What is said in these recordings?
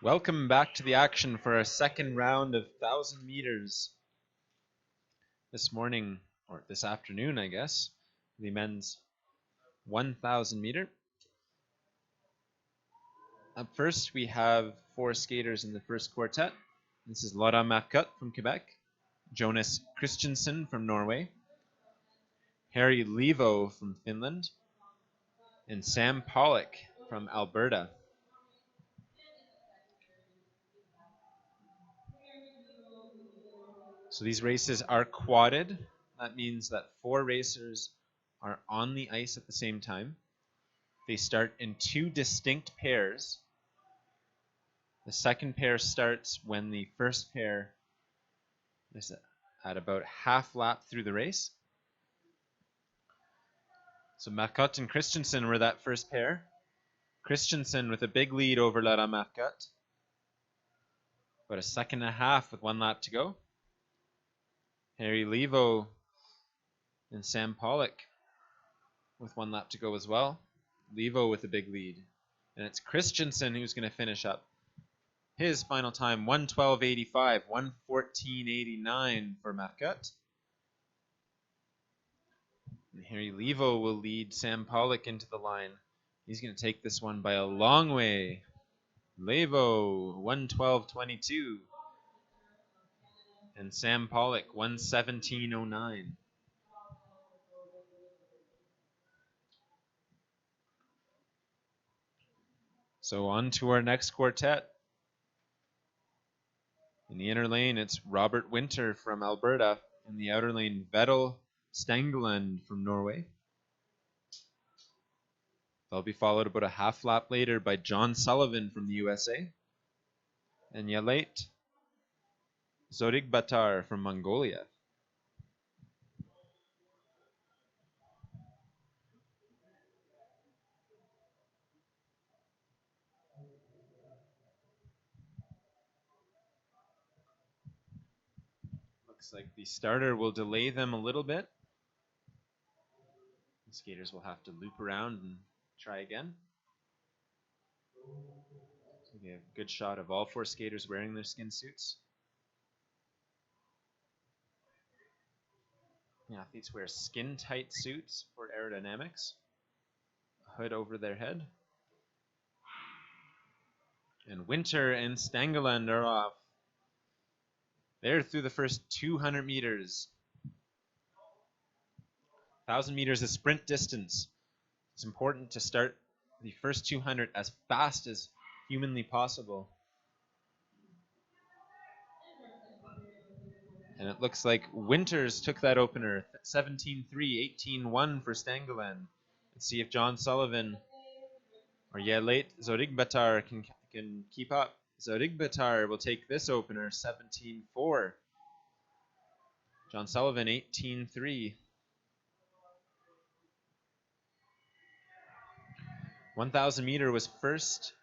Welcome back to the action for our second round of 1,000 meters. This morning, or this afternoon, I guess, the men's 1,000 meter. Up first, we have four skaters in the first quartet. This is Laura Marcotte from Quebec, Jonas Christensen from Norway, Harry Levo from Finland, and Sam Pollock from Alberta. So these races are quadded. That means that four racers are on the ice at the same time. They start in two distinct pairs. The second pair starts when the first pair is at about half lap through the race. So Marcotte and Christensen were that first pair. Christensen with a big lead over Laura Marcotte. About a second and a half with 1 lap to go. Harry Levo and Sam Pollock with 1 lap to go as well. Levo with a big lead. And it's Christensen who's going to finish up. His final time, 1:12.85, 1:14.89 for Marcotte. And Harry Levo will lead Sam Pollock into the line. He's going to take this one by a long way. Levo, 1:12.22. And Sam Pollock, 1:17.09. So on to our next quartet. In the inner lane, it's Robert Winter from Alberta. In the outer lane, Vettel Stangeland from Norway. They'll be followed about a half lap later by John Sullivan from the USA. And Yalet Zorigbatar from Mongolia. Looks like the starter will delay them a little bit. The skaters will have to loop around and try again. So we have a good shot of all four skaters wearing their skin suits. The athletes wear skin-tight suits for aerodynamics. A hood over their head. And Winter and Stangeland are off. They're through the first 200 meters. 1,000 meters is sprint distance. It's important to start the first 200 as fast as humanly possible. And it looks like Winters took that opener, 17-3, 18-1 for Stangeland. Let's see if John Sullivan or Yalet Zorigbatar can keep up. Zorigbatar will take this opener, 17-4. John Sullivan, 18-3. 1,000 meter was first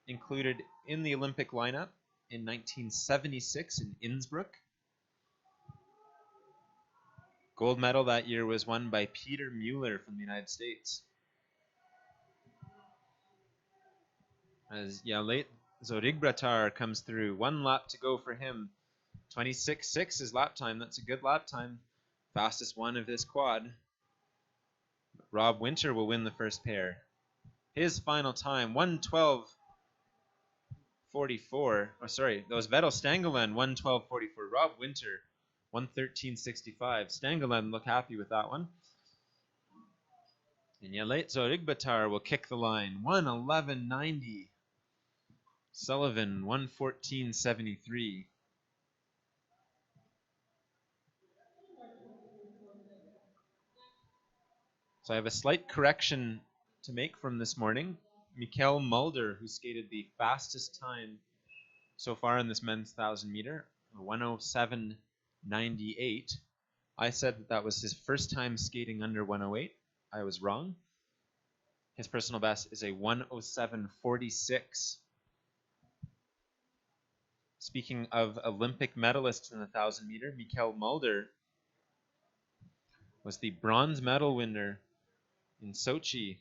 included in the Olympic lineup in 1976 in Innsbruck. Gold medal that year was won by Peter Mueller from the United States. As Yalet Zorigbatar comes through, 1 lap to go for him. 26.6 is lap time. That's a good lap time. Fastest one of this quad. Rob Winter will win the first pair. His final time, 1:12.44. Oh, sorry, that was Vettel Stangeland, 1:12.44. Rob Winter, 1:13.65. Stangeland look happy with that one. And Yalet Zorigbatar will kick the line, 1:11.90. Sullivan, 1:14.73. So I have a slight correction to make from this morning. Mikkel Mulder, who skated the fastest time so far in this men's 1,000 meter, 1:07.98. I said that was his first time skating under 1:08. I was wrong. His personal best is a 1:07.46. Speaking of Olympic medalists in the 1,000 meter, Mikkel Mulder was the bronze medal winner in Sochi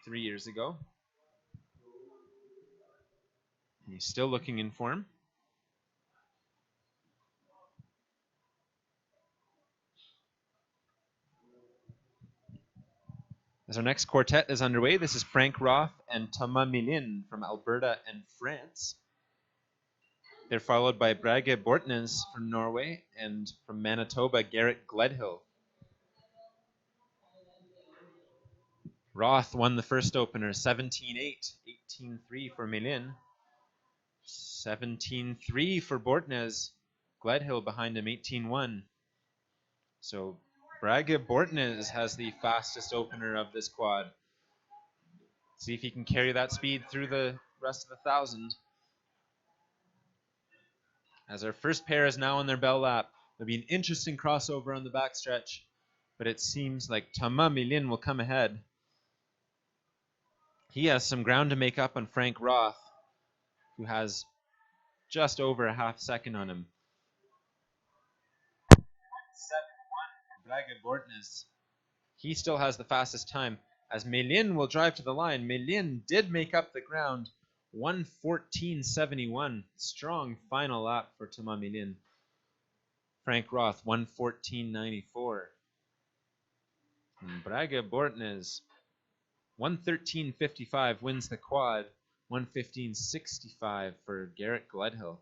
3 years ago. He's still looking in form. As our next quartet is underway, this is Frank Roth and Thomas Milin from Alberta and France. They're followed by Brage Bortnes from Norway and from Manitoba, Garrett Gledhill. Roth won the first opener, 17-8, 18-3 for Milin, 17-3 for Bortnes. Gledhill behind him, 18-1. So Brage Bortnes has the fastest opener of this quad. See if he can carry that speed through the rest of the 1,000. As our first pair is now on their bell lap, there'll be an interesting crossover on the backstretch, but it seems like Thomas Milin will come ahead. He has some ground to make up on Frank Roth, who has just over a half second on him. 7-1, Brage Bortnes. He still has the fastest time, as Milin will drive to the line. Milin did make up the ground, 1:14.71. Strong final lap for Thomas Milin. Frank Roth, 1:14.94. And Brage Bortnes, 1:13.55 wins the quad, 1:15.65 for Garrett Gledhill.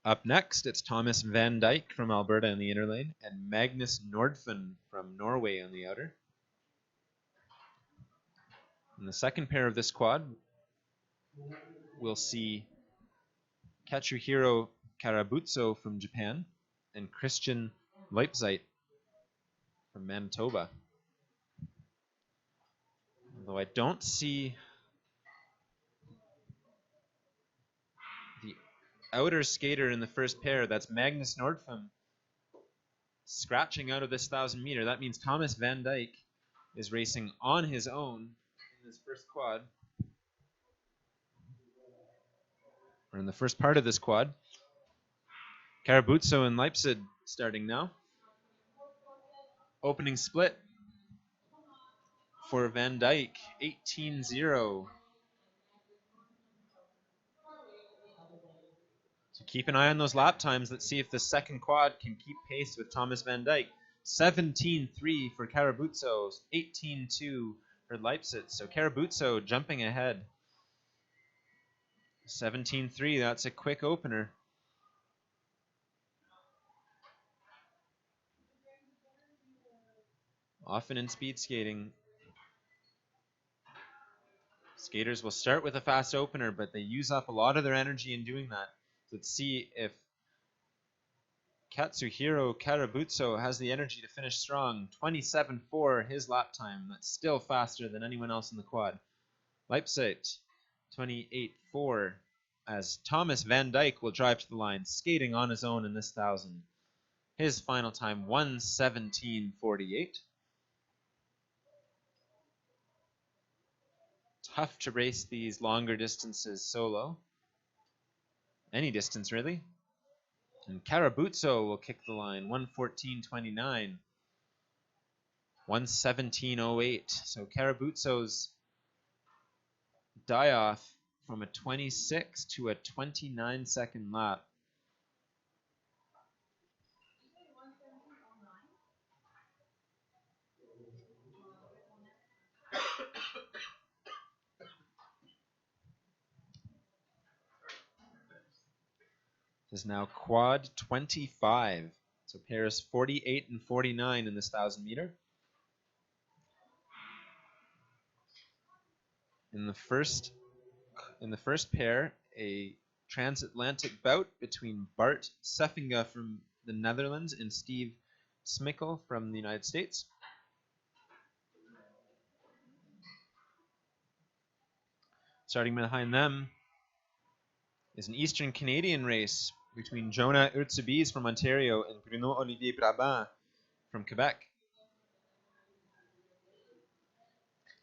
Up next, it's Thomas Van Dyke from Alberta in the inner lane and Magnus Nordfen from Norway on the outer. In the second pair of this quad, we'll see Katsuhiro Karabutso from Japan and Christian Leipzig from Manitoba. Although I don't see the outer skater in the first pair, that's Magnus Nordfen, scratching out of this 1,000 meter. That means Thomas Van Dyke is racing on his own in this first quad, or in the first part of this quad. Karabutso and Leipzig starting now. Opening split for Van Dyke, 18-0. So keep an eye on those lap times. Let's see if the second quad can keep pace with Thomas Van Dyke. 17-3 for Karabutso, 18-2 for Leipzig. So Karabutso jumping ahead. 17-3, that's a quick opener. Often in speed skating, skaters will start with a fast opener, but they use up a lot of their energy in doing that. Let's see if Katsuhiro Karabutso has the energy to finish strong. 27-4 his lap time. That's still faster than anyone else in the quad. Leipzig, 28-4, as Thomas Van Dyke will drive to the line, skating on his own in this 1,000. His final time, 1:17.48. Tough to race these longer distances solo. Any distance, really. And Karabutso will kick the line, 1:14.29. 1:17.08. So Karabutso's die-off from a 26 to a 29-second lap. This is now quad 25. So pairs 48 and 49 in this 1,000 meter. In the first pair, a transatlantic bout between Bart Seffinga from the Netherlands and Steve Smickel from the United States. Starting behind them is an Eastern Canadian race between Jonah Urtsubis from Ontario and Bruno Olivier Brabant from Quebec.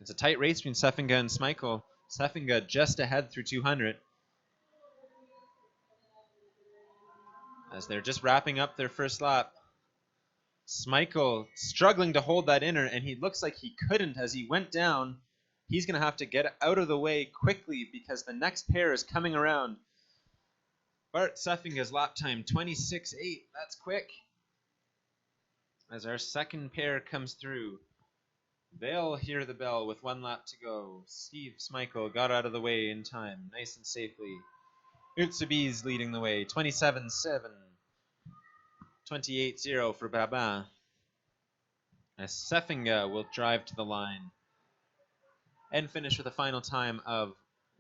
It's a tight race between Seffinga and Smickel. Seffinga just ahead through 200. As they're just wrapping up their first lap. Schmeichel struggling to hold that inner, and he looks like he couldn't as he went down. He's going to have to get out of the way quickly because the next pair is coming around. Bart Seffinga's lap time, 26.8. That's quick. As our second pair comes through, they'll hear the bell with 1 lap to go. Steve Schmeichel got out of the way in time, nice and safely. Utsubi's leading the way, 27.7. 28.0 for Babin. As Seffinga will drive to the line and finish with a final time of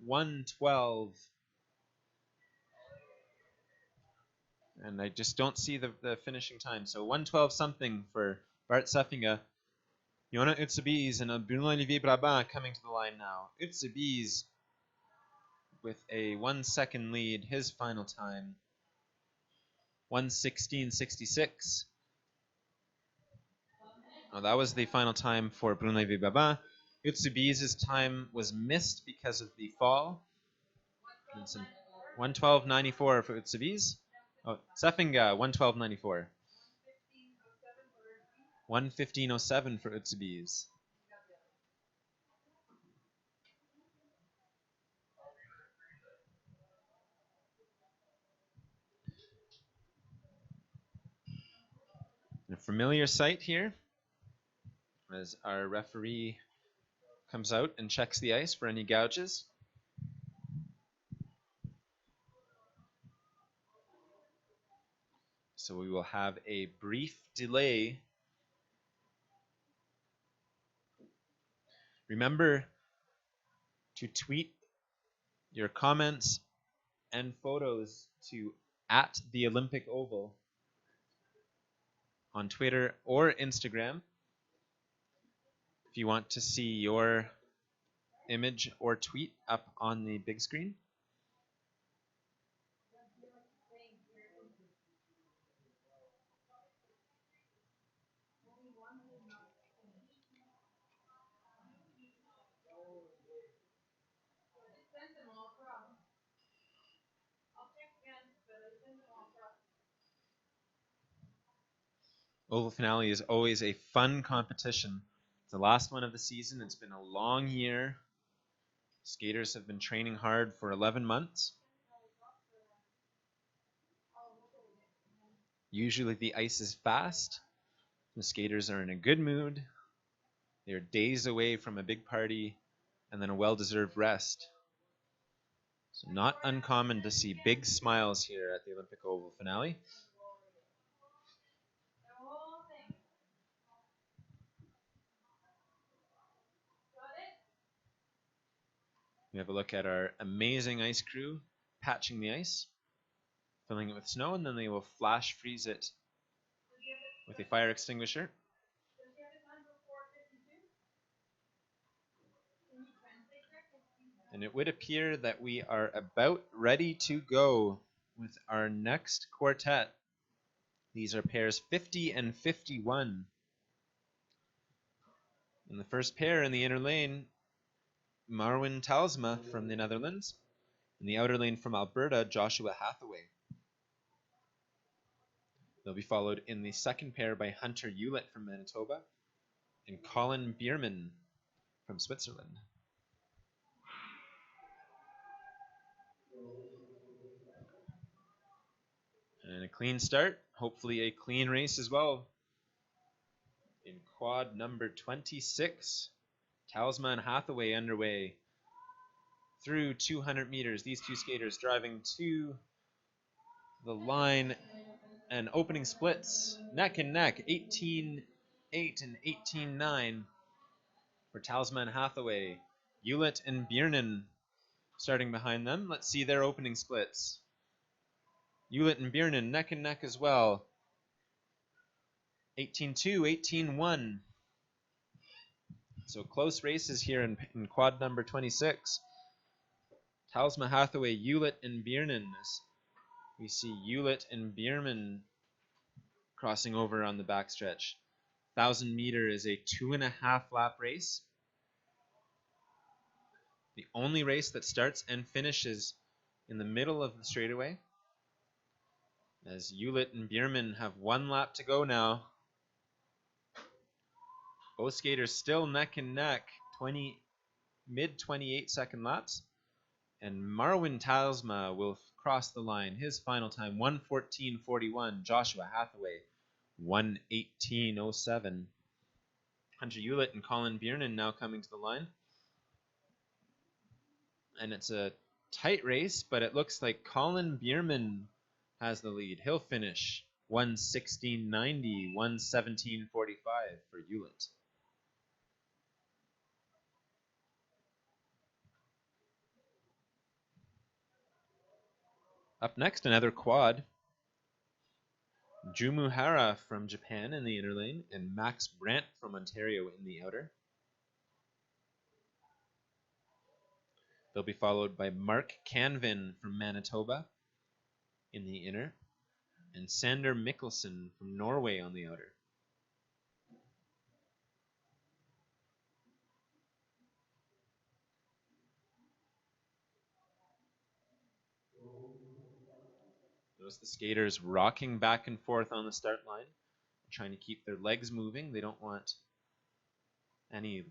1:12. And I just don't see the finishing time. So 1:12 something for Bart Seffinga. Yona Utsubi's and Bruno-Olivier Brabant coming to the line now. Utsubi's with a 1 second lead, his final time. 1:16.66. Oh, that was the final time for Bruno-Olivier Brabant. Utsubi's time was missed because of the fall. 1:12.94 for Utsubi's. Oh, Seffinga, 1:12.94. 1:15.07 for Utsubi's. A familiar sight here as our referee comes out and checks the ice for any gouges. So we will have a brief delay. Remember to tweet your comments and photos to @theOlympicOval on Twitter or Instagram if you want to see your image or tweet up on the big screen. Oval finale is always a fun competition. It's the last one of the season. It's been a long year. Skaters have been training hard for 11 months. Usually the ice is fast. The skaters are in a good mood. They're days away from a big party and then a well-deserved rest. So not uncommon to see big smiles here at the Olympic Oval finale. We have a look at our amazing ice crew patching the ice, filling it with snow, and then they will flash freeze it with a fire extinguisher. And it would appear that we are about ready to go with our next quartet. These are pairs 50 and 51. In the first pair in the inner lane, Marwin Talsma from the Netherlands. In the outer lane from Alberta, Joshua Hathaway. They'll be followed in the second pair by Hunter Hewlett from Manitoba and Colin Bierman from Switzerland. And a clean start, hopefully a clean race as well. In quad number 26, Talsma and Hathaway underway through 200 meters. These two skaters driving to the line and opening splits neck and neck, 18.8 and 18.9 for Talsma and Hathaway. Hewlett and Biernan starting behind them. Let's see their opening splits. Hewlett and Biernan neck and neck as well. 18.2, 18.1. So close races here in quad number 26. Talsma, Hathaway, Hewlett, and Biernan. We see Hewlett and Bierman crossing over on the backstretch. 1,000 meter is a 2.5 lap race. The only race that starts and finishes in the middle of the straightaway. As Hewlett and Bierman have 1 lap to go now. Both skaters still neck and neck, mid 28-second laps. And Marwin Talsma will cross the line. His final time, 1:14.41. Joshua Hathaway, 1:18.07. Hunter Hewlett and Colin Biernan now coming to the line. And it's a tight race, but it looks like Colin Bierman has the lead. He'll finish 1:16.90, 1:17.45 for Hewlett. Up next, another quad. Jumuhara from Japan in the inner lane and Max Brandt from Ontario in the outer. They'll be followed by Mark Canvin from Manitoba in the inner and Sander Mikkelsen from Norway on the outer. Notice the skaters rocking back and forth on the start line, trying to keep their legs moving. They don't want any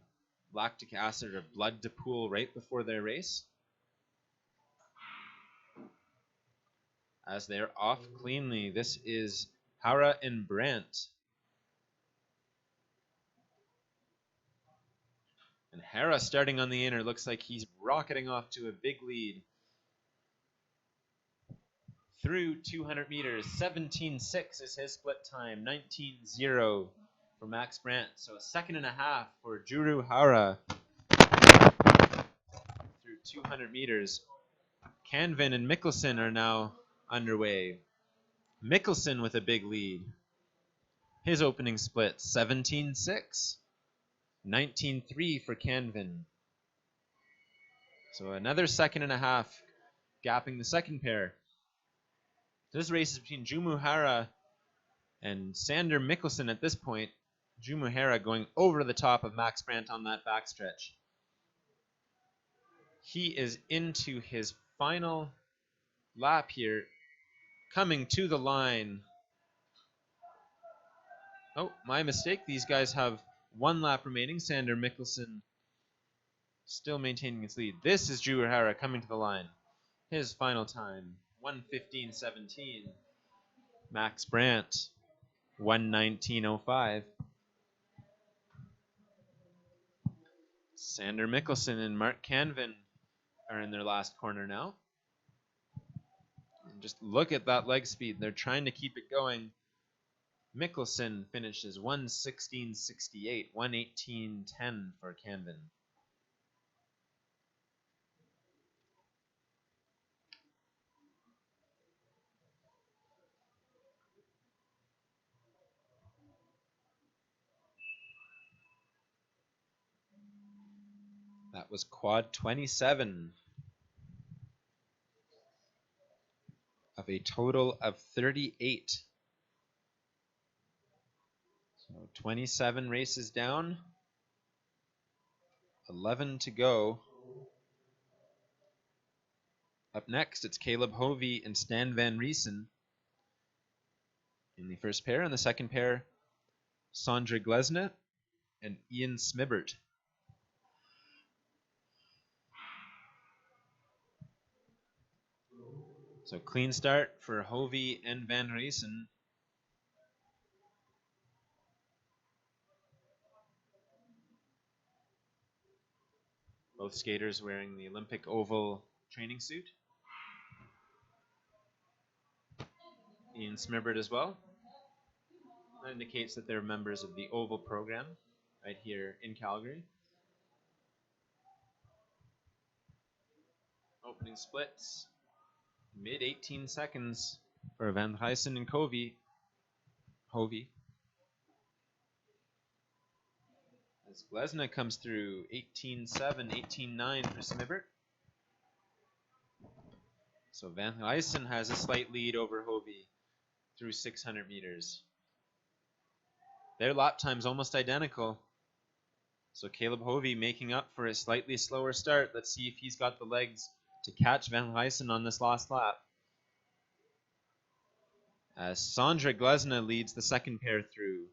lactic acid or blood to pool right before their race. As they're off cleanly, this is Hara and Brandt. And Hara starting on the inner looks like he's rocketing off to a big lead. Through 200 meters, 17.6 is his split time, 19.0 for Max Brandt. So a 1.5 for Juru Hara through 200 meters. Canvin and Mikkelsen are now underway. Mikkelsen with a big lead. His opening split, 17.6. 19.3 for Canvin. So another 1.5 gapping the second pair. This race is between Jumuhara and Sander Mikkelsen at this point. Jumuhara going over the top of Max Brandt on that backstretch. He is into his final lap here, coming to the line. Oh, my mistake. These guys have 1 lap remaining. Sander Mikkelsen still maintaining his lead. This is Jumuhara coming to the line. His final time, 1:15.17. Max Brandt, 1:19.05. Sander Mikkelsen and Mark Canvin are in their last corner now. And just look at that leg speed. They're trying to keep it going. Mikkelsen finishes 1:16.68, 1:18.10 for Canvin. That was quad 27 of a total of 38. So 27 races down, 11 to go. Up next, it's Caleb Hovey and Stan Van Riesen in the first pair. And the second pair, Sondre Glesna and Ian Smibert. So clean start for Hovey and Van Riesen. Both skaters wearing the Olympic oval training suit. Ian Smibert as well. That indicates that they're members of the oval program right here in Calgary. Opening splits, mid 18 seconds for Van Riesen and Hovey. As Glesna comes through 18.7, 18.9 for Smibert. So Van Riesen has a slight lead over Hovey through 600 meters. Their lap time's almost identical. So Caleb Hovey making up for a slightly slower start. Let's see if he's got the legs to catch Van Huysen on this last lap. As Sondra Glesna leads the second pair through.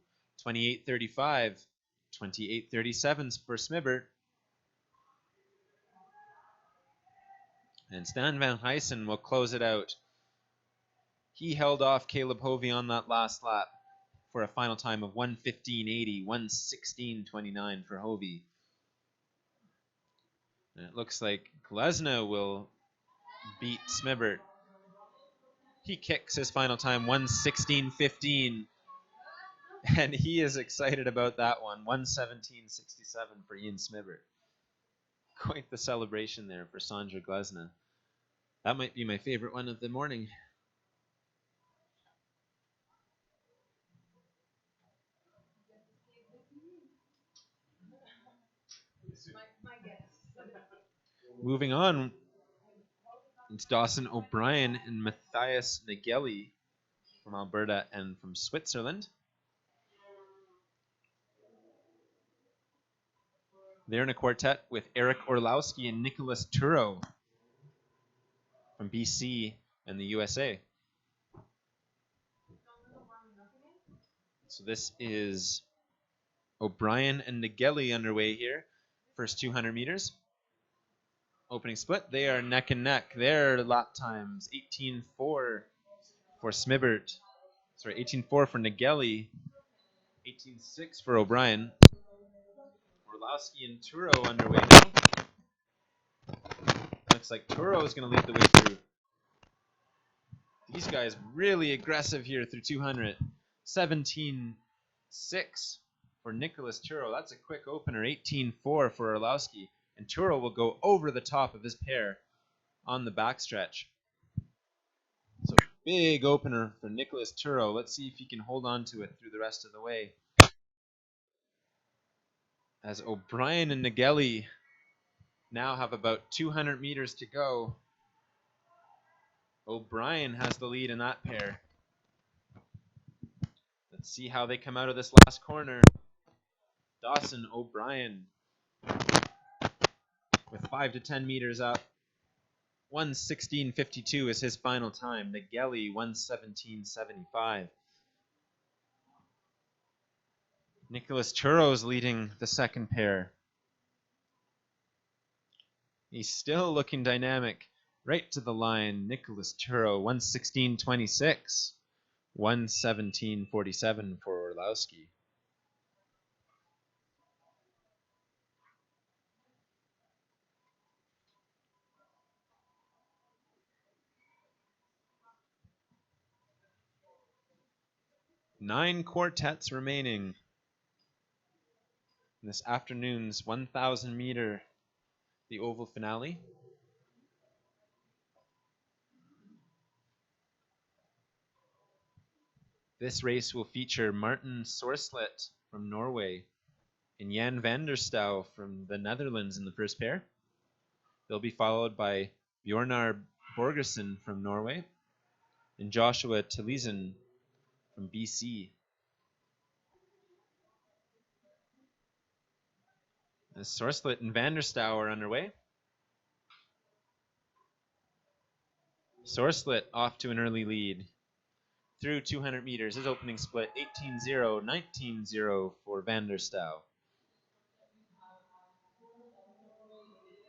28:35, 28:37 for Smibert. And Stan Van Huysen will close it out. He held off Caleb Hovey on that last lap for a final time of 1:15.80, 1:16.29 for Hovey. And it looks like Glesna will beat Smibert. He kicks his final time 1:16.15, and he is excited about that one. 1:17.67 for Ian Smibert. Quite the celebration there for Sondra Glesna. That might be my favorite one of the morning. Moving on, it's Dawson O'Brien and Matthias Nageli from Alberta and from Switzerland. They're in a quartet with Eric Orlowski and Nicholas Turo from BC and the USA. So this is O'Brien and Nageli underway here. First 200 meters. Opening split, they are neck and neck. Their lap times 18:4 for Smibert. Sorry, 18:4 for Nageli. 18:6 for O'Brien. Orlowski and Turo underway now. Looks like Turo is going to lead the way through. These guys really aggressive here through 200. 17:6 for Nicholas Turo. That's a quick opener. 18:4 for Orlowski. And Turo will go over the top of his pair on the backstretch. So big opener for Nicholas Turo. Let's see if he can hold on to it through the rest of the way. As O'Brien and Nageli now have about 200 meters to go. O'Brien has the lead in that pair. Let's see how they come out of this last corner. Dawson O'Brien with 5 to 10 meters up. 1:16.52 is his final time. Nageli 1:17.75. Nicholas Turo's leading the second pair. He's still looking dynamic. Right to the line, Nicholas Turo, 1:16.26. 1:17.47 for Orlowski. Nine quartets remaining in this afternoon's 1,000 meter, the oval finale. This race will feature Martin Sorslet from Norway and Jan van der Stouw from the Netherlands in the first pair. They'll be followed by Bjornar Borgersen from Norway and Joshua Tillesen from BC. As Sorslet and van der Stouw are underway. Sorslet off to an early lead. Through 200 meters, his opening split 18:0, 19:0 for van der Stouw.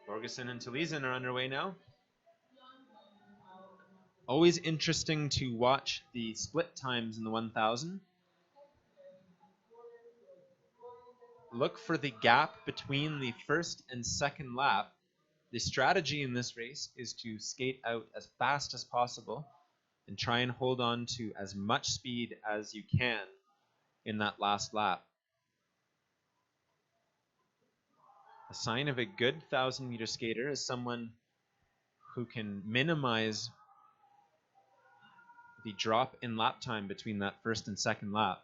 Borgersen and Tillesen are underway now. Always interesting to watch the split times in the 1,000. Look for the gap between the first and second lap. The strategy in this race is to skate out as fast as possible and try and hold on to as much speed as you can in that last lap. A sign of a good 1,000-meter skater is someone who can minimize the drop in lap time between that first and second lap.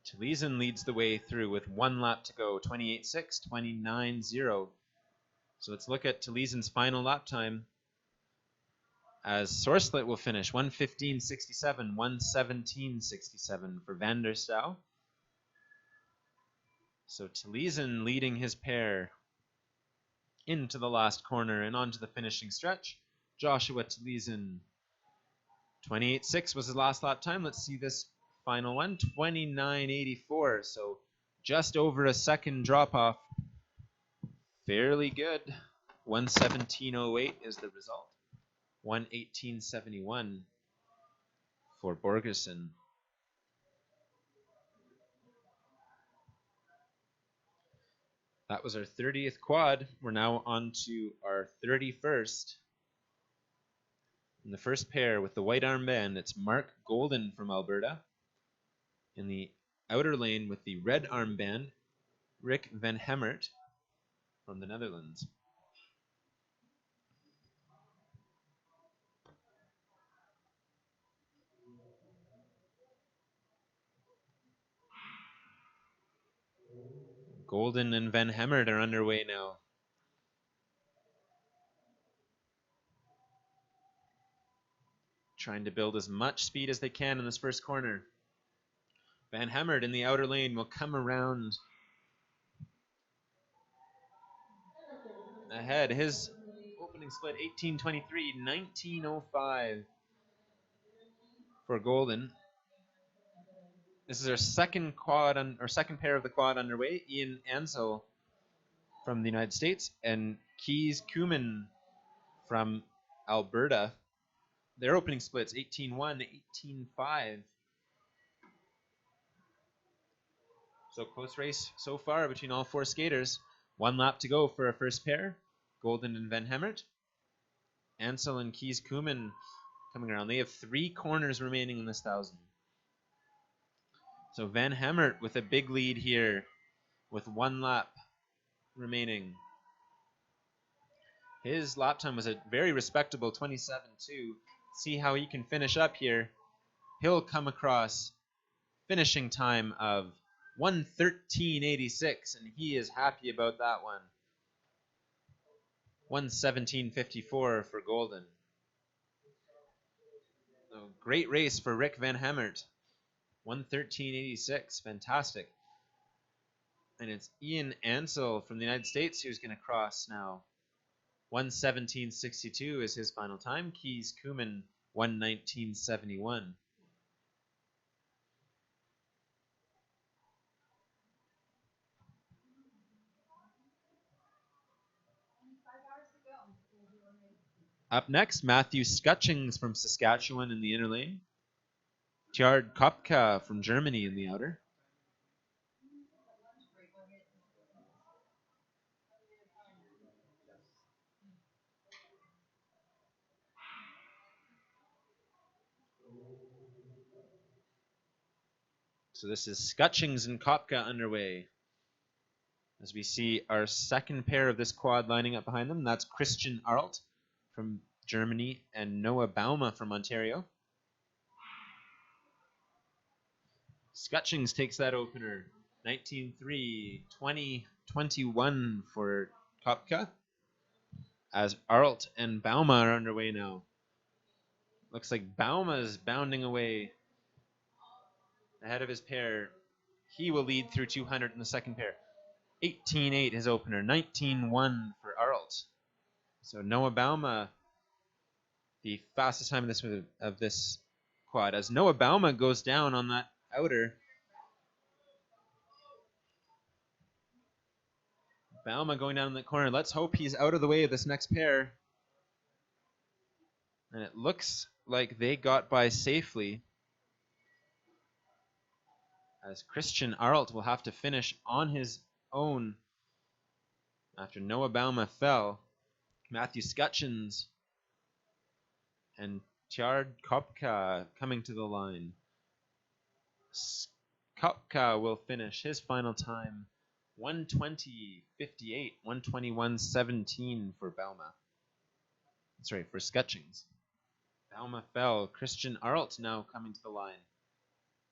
Tillesen leads the way through with 1 lap to go, 28:6, 29:0. So let's look at Tillesen's final lap time as Sorslet will finish 1:15.67, 1:17.67 for van der Stouw. So Taliesin leading his pair into the last corner and onto the finishing stretch. Joshua Taliesin, 28.6 was his last lap time. Let's see this final one, 29.84. So just over a second drop off. Fairly good. 1:17.08 is the result. 1:18.71 for Borgerson. That was our 30th quad. We're now on to our 31st. In the first pair with the white armband, it's Mark Golden from Alberta. In the outer lane with the red armband, Rick Van Hemert from the Netherlands. Golden and Van Hemert are underway now. Trying to build as much speed as they can in this first corner. Van Hemert in the outer lane will come around ahead. His opening split 18.23, 19.05 for Golden. This is our second pair of the quad underway. Ian Ansel from the United States and Keys Kuman from Alberta. Their opening splits 18.1, 18.5. So close race so far between all four skaters. One lap to go for our first pair, Golden and Van Hemert. Ansel and Keys Kuman coming around. They have 3 corners remaining in this 1,000. So Van Hemert with a big lead here with 1 lap remaining. His lap time was a very respectable 27.2. See how he can finish up here. He'll come across finishing time of 1:13.86, and he is happy about that one. 1:17.54 for Golden. So great race for Rick Van Hemert. 1:13.86, fantastic. And it's Ian Ansel from the United States who's going to cross now. 1:17.62 is his final time. Keys Kuman, 1:19.71. Up next, Matthew Skutchings from Saskatchewan in the inner lane. Tjard Kopka from Germany in the outer. So this is Skutchings and Kopka underway. As we see our second pair of this quad lining up behind them. That's Christian Arlt from Germany and Noah Bauma from Ontario. Skutchings takes that opener. 19.3, 20.21 for Kopka. As Arlt and Bauma are underway now. Looks like Bauma is bounding away ahead of his pair. He will lead through 200 in the second pair. 18.8 his opener. 19.1 for Arlt. So Noah Bauma, the fastest time of this quad. As Noah Bauma goes down on that outer. Bauma going down in the corner. Let's hope he's out of the way of this next pair. And it looks like they got by safely. As Christian Arlt will have to finish on his own after Noah Bauma fell. Matthew Skutchins and Tjard Kopka coming to the line. Kopka will finish his final time 1:20.58, 1:21.17 for Bauma. Sorry, for Skutchings. Bauma fell. Christian Arlt now coming to the line.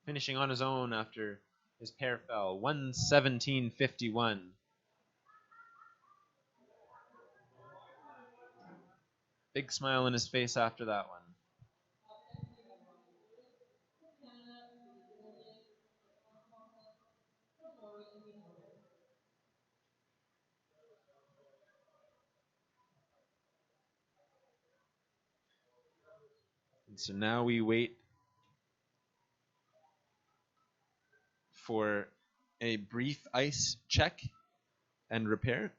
Finishing on his own after his pair fell. 1:17.51. Big smile on his face after that one. And so now we wait for a brief ice check and repair.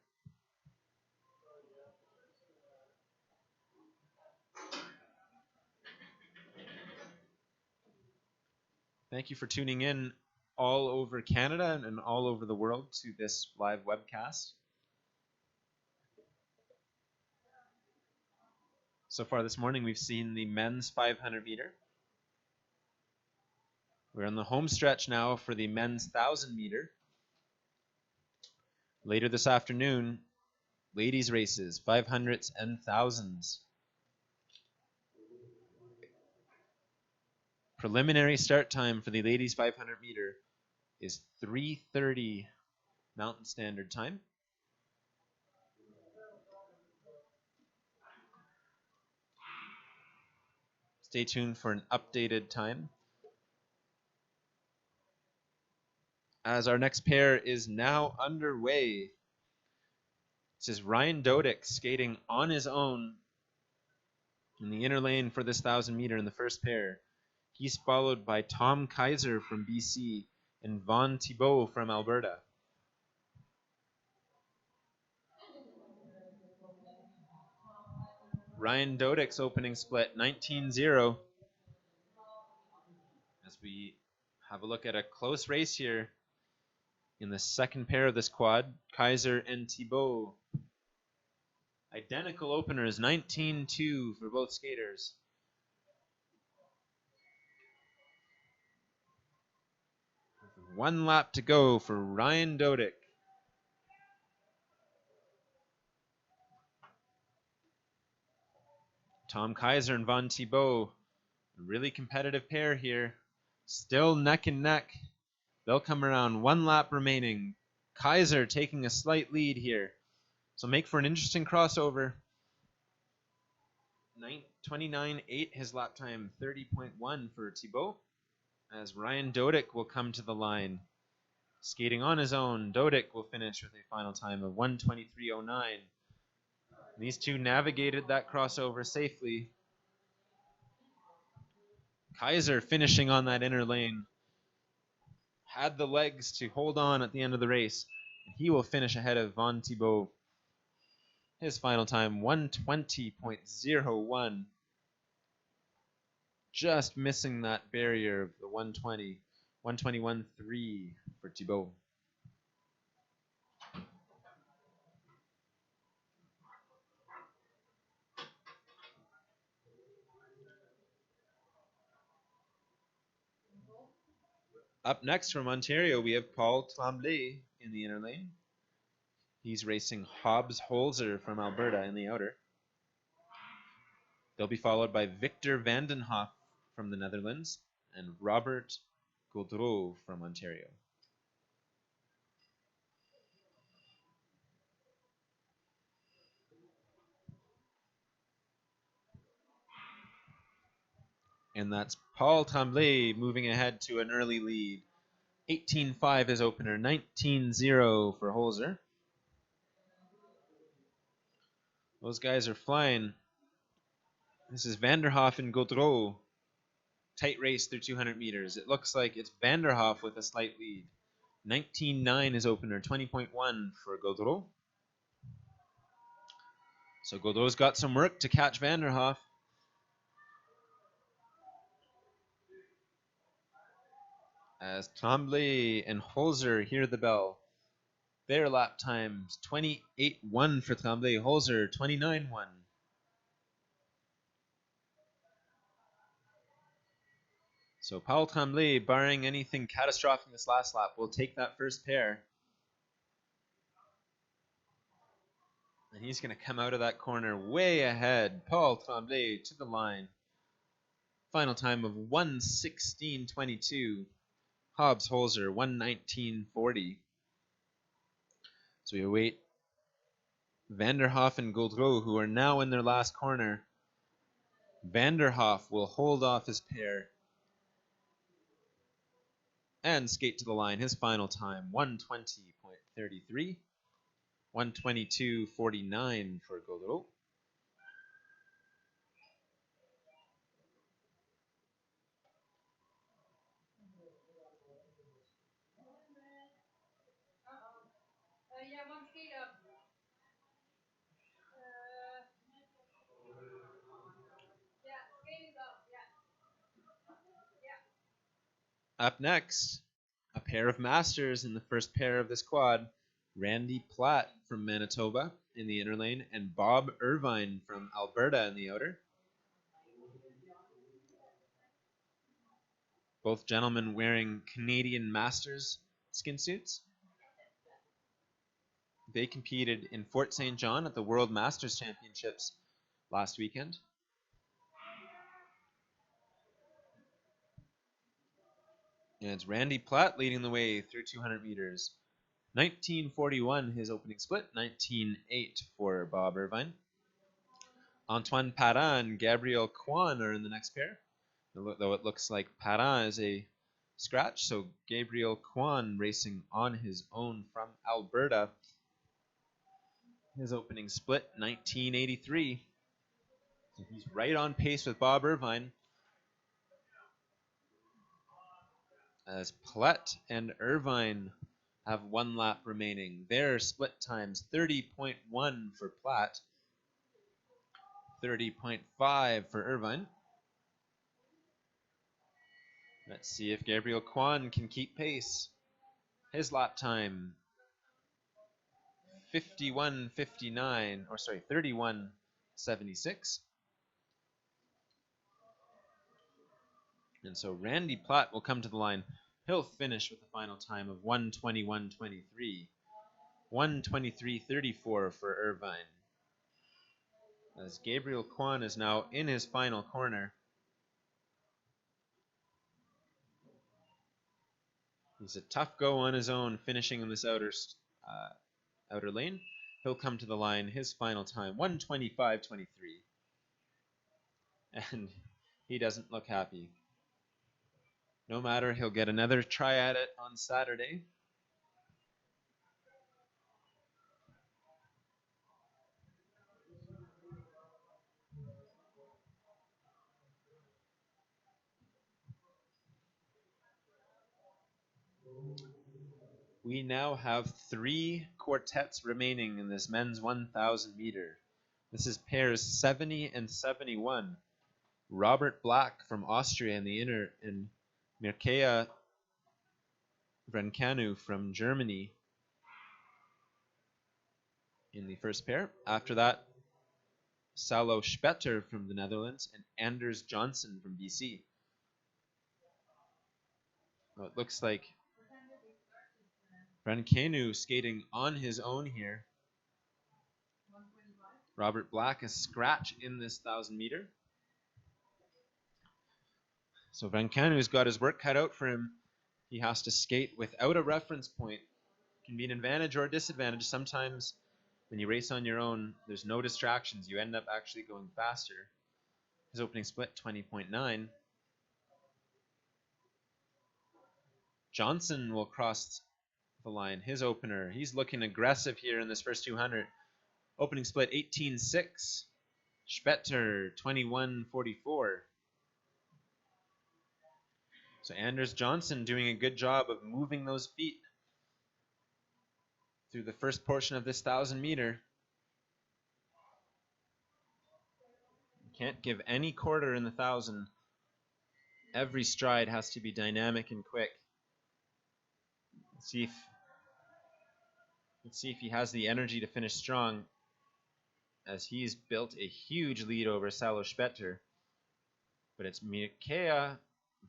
Thank you for tuning in all over Canada and all over the world to this live webcast. So far this morning, we've seen the men's 500 meter. We're on the home stretch now for the men's 1,000 meter. Later this afternoon, ladies races, 500s and 1,000s. Preliminary start time for the ladies 500 meter is 3:30 Mountain Standard Time. Stay tuned for an updated time, as our next pair is now underway. This is Ryan Dodick skating on his own in the inner lane for this 1,000 meter in the first pair. He's followed by Tom Kaiser from BC and Vaughn Thibault from Alberta. Ryan Dodick's opening split, 19-0. As we have a look at a close race here in the second pair of this quad, Kaiser and Thibault. Identical openers, 19-2 for both skaters. One lap to go for Ryan Dodick. Tom Kaiser and Vaughn Thibault, a really competitive pair here. Still neck and neck. They'll come around, one lap remaining. Kaiser taking a slight lead here. So make for an interesting crossover. 29.8 his lap time, 30.1 for Thibault. As Ryan Dodick will come to the line. Skating on his own, Dodick will finish with a final time of 1:23.09. These two navigated that crossover safely. Kaiser finishing on that inner lane. Had the legs to hold on at the end of the race. And he will finish ahead of Vaughn Thibault. His final time, 1:20.01. Just missing that barrier of the 1:20. 1:21.3 for Thibault. Up next from Ontario, we have Paul Tremblay in the inner lane. He's racing Hobbs Holzer from Alberta in the outer. They'll be followed by Victor Vandenhoff from the Netherlands and Robert Gaudreau from Ontario. And that's Paul Tremblay moving ahead to an early lead. 18.5 his opener, 19.0 for Holzer. Those guys are flying. This is Vanderhoff and Gaudreau. Tight race through 200 meters. It looks like it's Vanderhoff with a slight lead. 19.9 his opener, 20.1 for Gaudreau. So Gaudreau's got some work to catch Vanderhoff. As Tremblay and Holzer hear the bell. Their lap times, 28.1 for Tremblay, Holzer 29.1. So Paul Tremblay, barring anything catastrophic in this last lap, will take that first pair. And he's going to come out of that corner way ahead. Paul Tremblay to the line. Final time of 1:16.22. Hobbs Holzer 1:19.40. So we await Vanderhoff and Gaudreau, who are now in their last corner. Vanderhoff will hold off his pair and skate to the line. His final time, 1:20.33. 1:22.49 for Gaudreau. Up next, a pair of masters in the first pair of this quad. Randy Platt from Manitoba in the inner lane and Bob Irvine from Alberta in the outer. Both gentlemen wearing Canadian Masters skin suits. They competed in Fort St. John at the World Masters Championships last weekend. And it's Randy Platt leading the way through 200 meters. 19:41 his opening split, 19:08 for Bob Irvine. Antoine Parent and Gabriel Kwan are in the next pair, though it looks like Parent is a scratch, so Gabriel Kwan racing on his own from Alberta. His opening split, 19:83. So he's right on pace with Bob Irvine. As Platt and Irvine have one lap remaining. Their split times 30.1 for Platt, 30.5 for Irvine. Let's see if Gabriel Kwan can keep pace. His lap time 31:76. And so Randy Platt will come to the line. He'll finish with a final time of 1:21:23. 1:23:34 for Irvine. As Gabriel Kwan is now in his final corner. He's a tough go on his own, finishing in this outer lane. He'll come to the line. His final time, 1:25:23. And he doesn't look happy. No matter, he'll get another try at it on Saturday. We now have 3 quartets remaining in this men's 1,000 meter. This is pairs 70 and 71. Robert Black from Austria in the inner and Mircea Vrencanu from Germany in the first pair. After that, Salo Spetter from the Netherlands and Anders Johnson from BC. Well, it looks like Vrencanu skating on his own here. Robert Black, a scratch in this 1,000 meter. So Vrancanu's got his work cut out for him. He has to skate without a reference point. It can be an advantage or a disadvantage. Sometimes when you race on your own, there's no distractions. You end up actually going faster. His opening split, 20.9. Johnson will cross the line. His opener, he's looking aggressive here in this first 200. Opening split, 18.6. Spetter, 21.44. So Anders Johnson doing a good job of moving those feet through the first portion of this 1,000 meter. You can't give any quarter in the 1,000. Every stride has to be dynamic and quick. Let's see if he has the energy to finish strong, as he's built a huge lead over Salo Spetter. But it's Mircea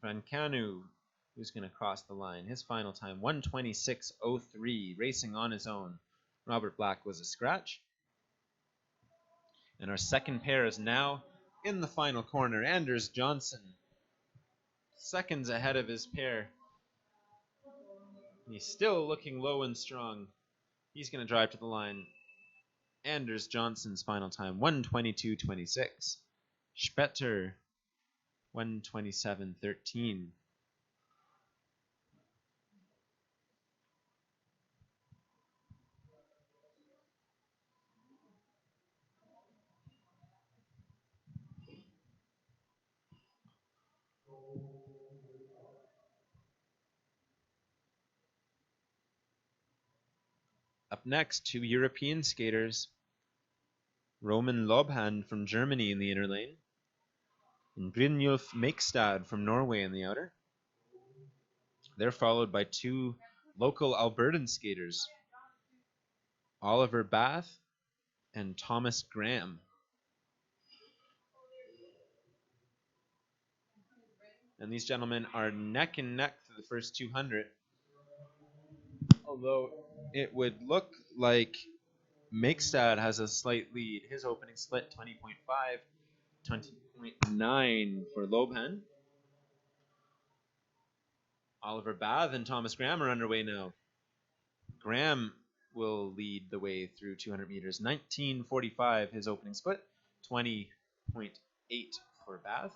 Vrencanu who's going to cross the line. His final time, 1:26:03, racing on his own. Robert Black was a scratch. And our second pair is now in the final corner. Anders Johnson, seconds ahead of his pair. He's still looking low and strong. He's going to drive to the line. Anders Johnson's final time, 1:22:26. Spetter, 1:27:13. Up next, 2 European skaters. Roman Lobhan from Germany in the inner lane, and Brynjulf Makestad from Norway in the outer. They're followed by two local Albertan skaters, Oliver Bath and Thomas Graham. And these gentlemen are neck and neck for the first 200. Although it would look like Makestad has a slight lead. His opening split 20.5, 20.9 for Lobhan. Oliver Bath and Thomas Graham are underway now. Graham will lead the way through 200 meters. 19.45 his opening split, 20.8 for Bath.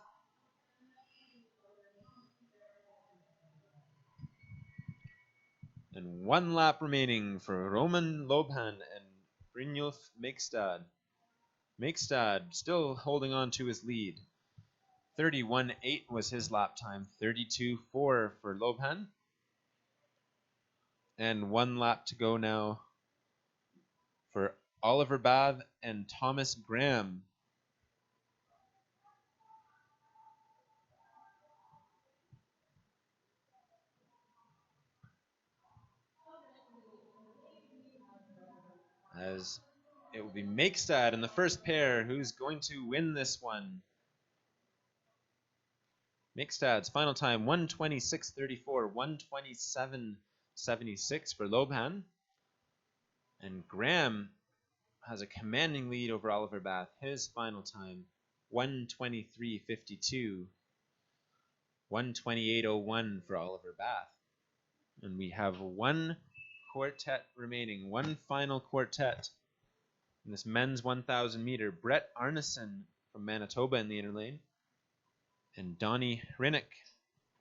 And one lap remaining for Roman Lobhan and Brynjulf Makestad. Makestad still holding on to his lead. 31.8 was his lap time. 32.4 for Lobhan. And one lap to go now for Oliver Bath and Thomas Graham. As it will be Makestad in the first pair who's going to win this one. Makestad's final time 1:26.34, 1:27.76 for Lobhan. And Graham has a commanding lead over Oliver Bath. His final time 1:23.52, 1:28.01 for Oliver Bath. And we have one quartet remaining, one final quartet in this men's 1,000 meter. Brett Arneson from Manitoba in the inner lane, and Donnie Rinnick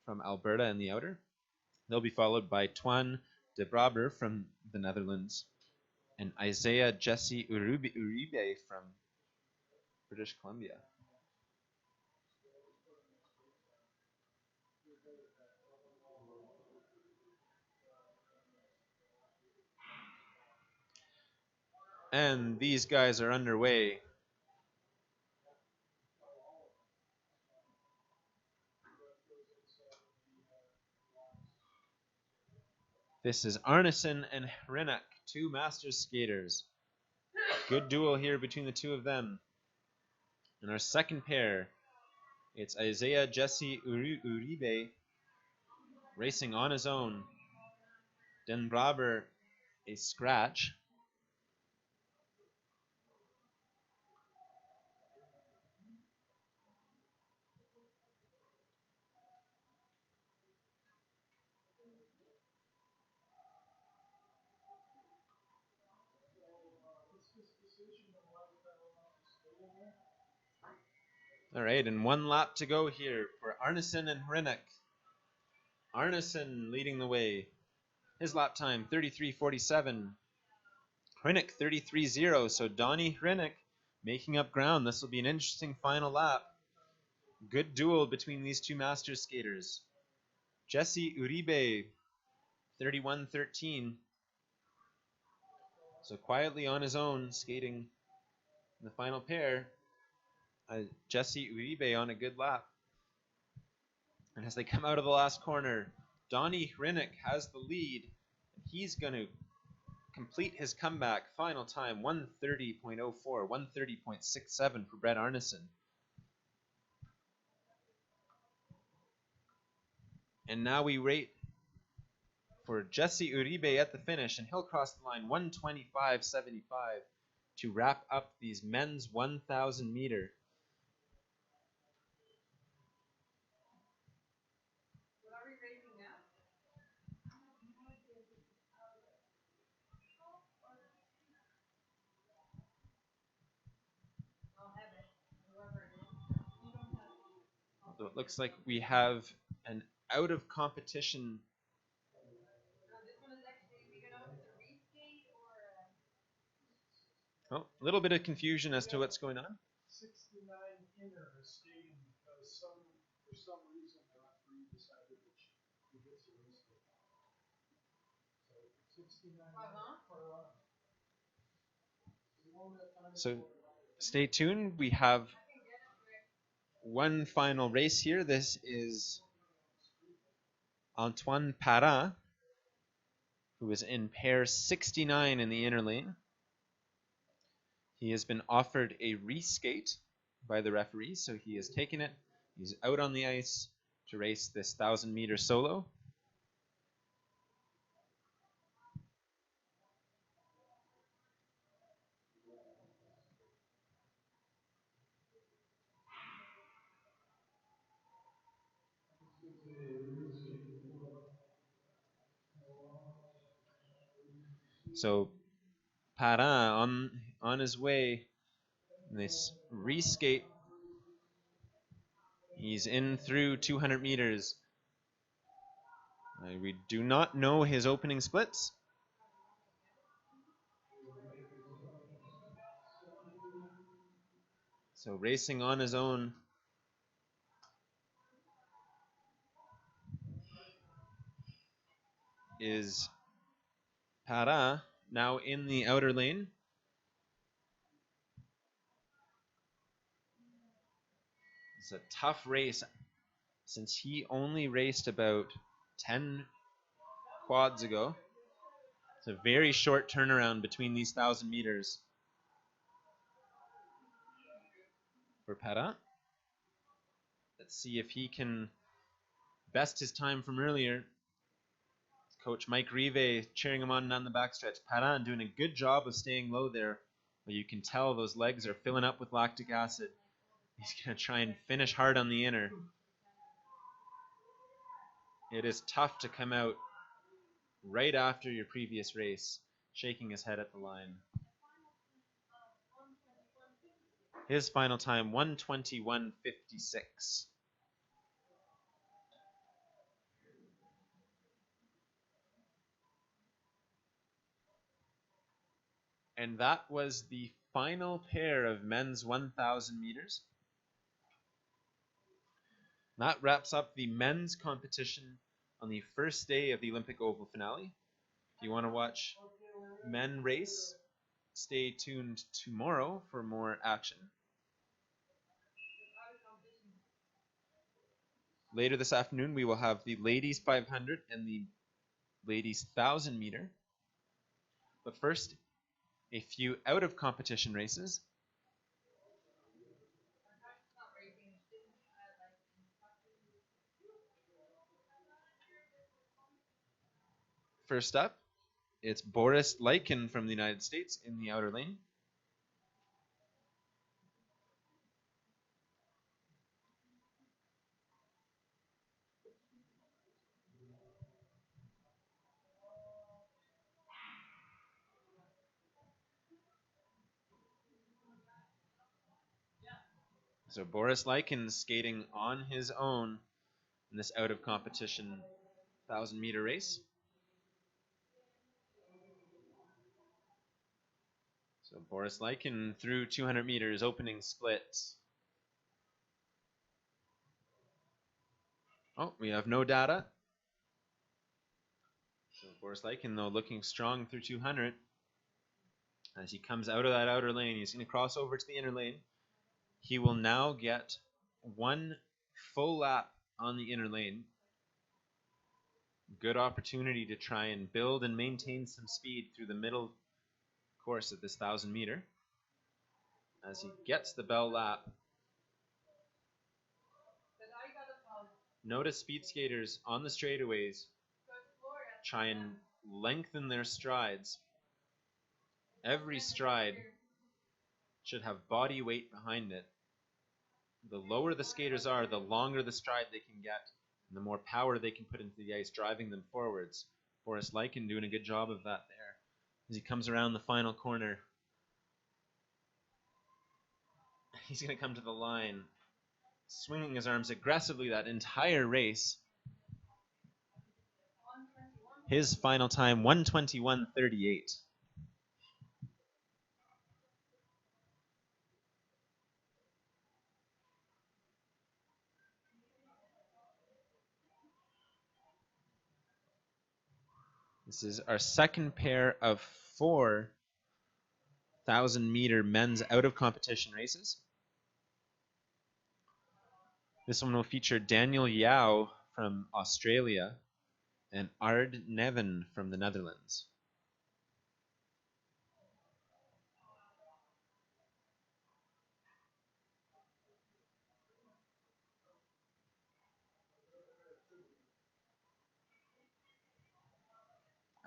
from Alberta in the outer. They'll be followed by Twan de Braber from the Netherlands and Isaiah Jesse Uribe from British Columbia. And these guys are underway. This is Arneson and Rinnick, two Masters skaters. Good duel here between the two of them. In our second pair, it's Isaiah Jesse Uribe racing on his own. Den Braber, a scratch. All right, and one lap to go here for Arneson and Rinnick. Arneson leading the way. His lap time, 33.47. Rinnick, 33.0. So Donnie Rinnick making up ground. This will be an interesting final lap. Good duel between these two Masters skaters. Jesse Uribe, 31.13. So quietly on his own, skating in the final pair. Jesse Uribe on a good lap. And as they come out of the last corner, Donnie Rinnick has the lead. He's going to complete his comeback. Final time 1:30.04, 1:30.67 for Brett Arneson. And now we wait for Jesse Uribe at the finish, and he'll cross the line 1:25.75 to wrap up these men's 1,000 meter. Although it looks like we have an out of competition. Oh, a little bit of confusion as to what's going on. 69 inner is skating because for some reason the referee decided that he gets a race. So 69 So stay tuned. We have one final race here. This is Antoine Parent, who is in pair 69 in the inner lane. He has been offered a reskate by the referee, so he has taken it. He's out on the ice to race this 1,000-meter solo. So Parent on his way in this reskate. He's in through 200 meters. We do not know his opening splits. So racing on his own is Parent, now in the outer lane. It's a tough race since he only raced about 10 quads ago. It's a very short turnaround between these 1,000 meters for Parent. Let's see if he can best his time from earlier. Coach Mike Rive cheering him on down the backstretch. Parent doing a good job of staying low there, but you can tell those legs are filling up with lactic acid. He's going to try and finish hard on the inner. It is tough to come out right after your previous race, shaking his head at the line. His final time, 1:21:56. And that was the final pair of men's 1,000 meters. That wraps up the men's competition on the first day of the Olympic Oval finale. If you want to watch men race, stay tuned tomorrow for more action. Later this afternoon, we will have the ladies 500 and the ladies 1,000 meter. But first, a few out of competition races. First up, it's Boris Lykin from the United States in the outer lane. So Boris Lykin skating on his own in this out of competition 1,000 meter race. So Boris Lykin through 200 meters opening splits. Oh, we have no data. So Boris Lykin, though, looking strong through 200. As he comes out of that outer lane, he's going to cross over to the inner lane. He will now get one full lap on the inner lane. Good opportunity to try and build and maintain some speed through the middle course of this 1,000 meter. As he gets the bell lap. Notice speed skaters on the straightaways try and lengthen their strides. Every stride should have body weight behind it. The lower the skaters are, the longer the stride they can get, and the more power they can put into the ice, driving them forwards. Boris Lykin doing a good job of that there. As he comes around the final corner, he's going to come to the line, swinging his arms aggressively that entire race. His final time, 1:21:38. This is our second pair of 4 1,000 meter men's out of competition races. This one will feature Daniel Yao from Australia and Ard Neven from the Netherlands.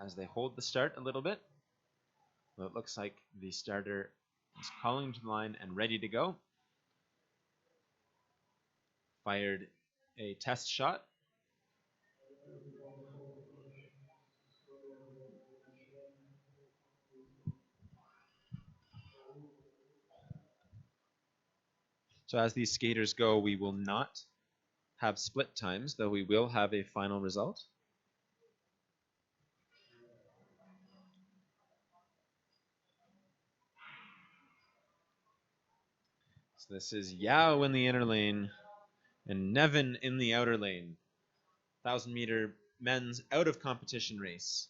As they hold the start a little bit, well, it looks like the starter is calling to the line and ready to go. Fired a test shot. So as these skaters go, we will not have split times, though we will have a final result. So this is Yao in the inner lane and Nevin in the outer lane. 1,000-meter men's out of competition race.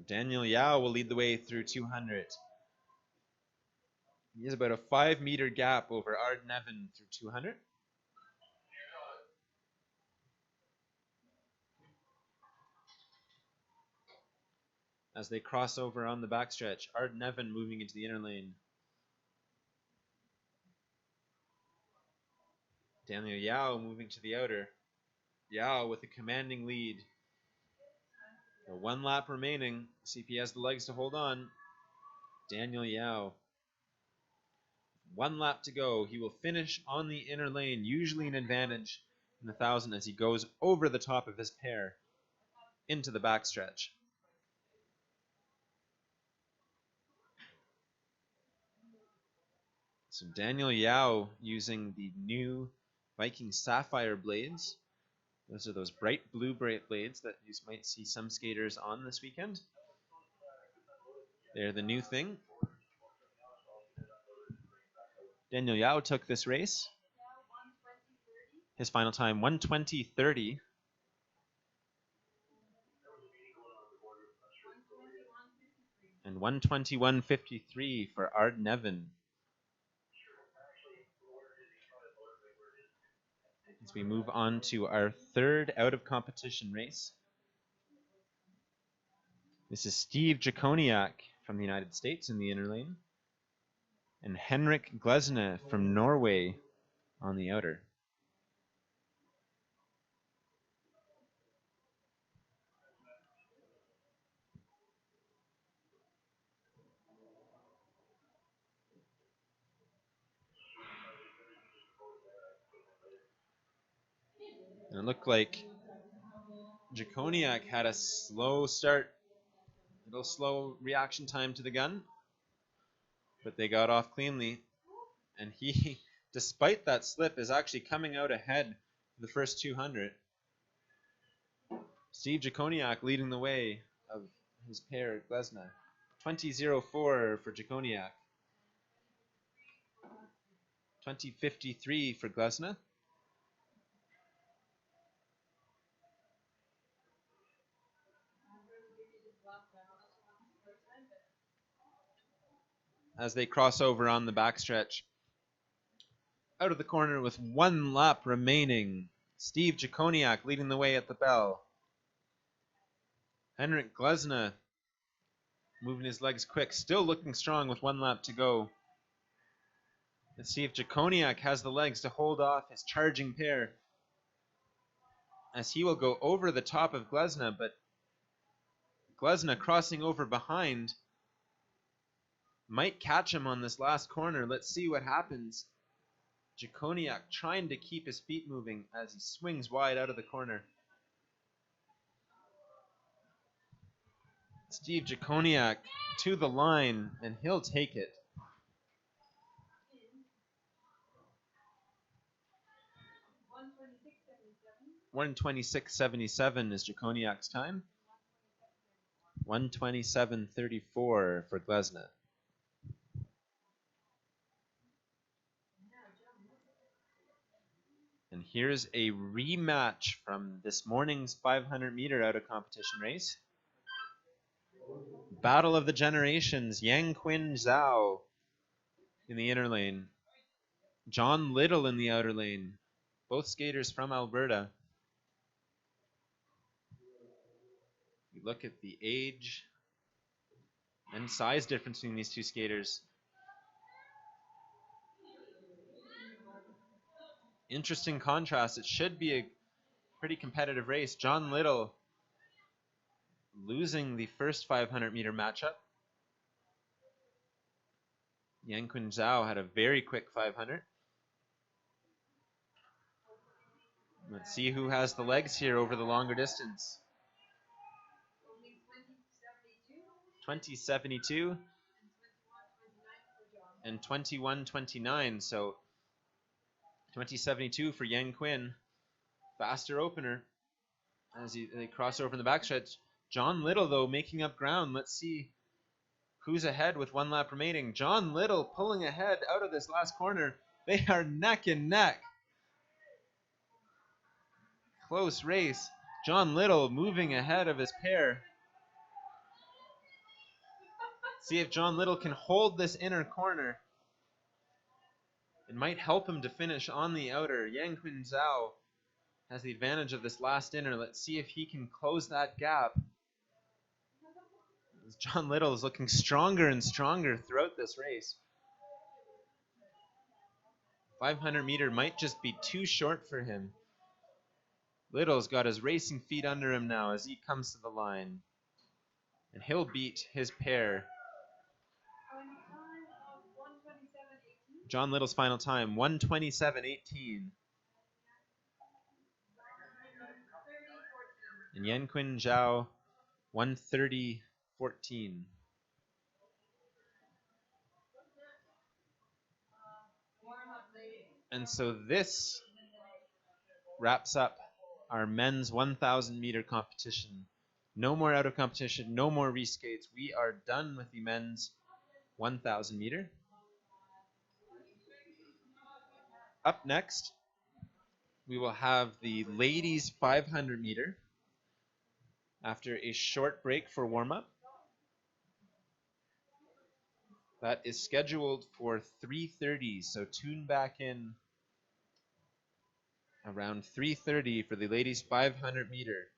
Daniel Yao will lead the way through 200. He has about a 5-meter gap over Ard Nevin through 200. As they cross over on the backstretch, Ard Nevin moving into the inner lane. Daniel Yao moving to the outer. Yao with a commanding lead. So 1 lap remaining. See if he has the legs to hold on. Daniel Yao. 1 lap to go. He will finish on the inner lane, usually an advantage in the 1,000 as he goes over the top of his pair into the backstretch. So Daniel Yao using the new Viking Sapphire blades. Those are those bright blue blades that you might see some skaters on this weekend. They're the new thing. Daniel Yao took this race. His final time, 1:20.30. And 1:21.53 for Ard Nevin. As we move on to our third out of competition race. This is Steve Jaconiak from the United States in the inner lane, and Henrik Glesne from Norway on the outer. And it looked like Jaconiak had a slow start, a little slow reaction time to the gun, but they got off cleanly. And he, despite that slip, is actually coming out ahead for the first 200. Steve Jaconiak leading the way of his pair, Glesne. 20.04 for Jaconiak. 20.53 for Glesne. As they cross over on the backstretch. Out of the corner with 1 lap remaining. Steve Jaconiak leading the way at the bell. Henrik Glesne moving his legs quick, still looking strong with 1 lap to go. Let's see if Jaconiak has the legs to hold off his charging pair, as he will go over the top of Glesne, but Glesne crossing over behind might catch him on this last corner. Let's see what happens. Jaconiak trying to keep his feet moving as he swings wide out of the corner. Steve Jaconiak to the line, and he'll take it. $1:26.77 is Jaconiak's time. 1:27.34 for Glesne. And here's a rematch from this morning's 500-meter out of competition race. Battle of the Generations, Yang Qin Zhao in the inner lane. John Little in the outer lane. Both skaters from Alberta. You look at the age and size difference between these two skaters. Interesting contrast. It should be a pretty competitive race. John Little losing the first 500-meter matchup. Yanquin Zhao had a very quick 500. Let's see who has the legs here over the longer distance. 20.72 and 21.29. So 20.72 for Yang Quinn. Faster opener as they cross over in the backstretch. John Little, though, making up ground. Let's see who's ahead with 1 lap remaining. John Little pulling ahead out of this last corner. They are neck and neck. Close race. John Little moving ahead of his pair. See if John Little can hold this inner corner. It might help him to finish on the outer. Yanquin Zhao has the advantage of this last inner. Let's see if he can close that gap. As John Little is looking stronger and stronger throughout this race. 500-meter might just be too short for him. Little's got his racing feet under him now as he comes to the line. And he'll beat his pair. John Little's final time, 1:27.18. And Yanquin Zhao, 1:30.14. And so this wraps up our men's 1,000-meter competition. No more out of competition, no more reskates. We are done with the men's 1,000-meter. Up next, we will have the ladies 500-meter after a short break for warm-up. That is scheduled for 3:30, so tune back in around 3:30 for the ladies 500-meter.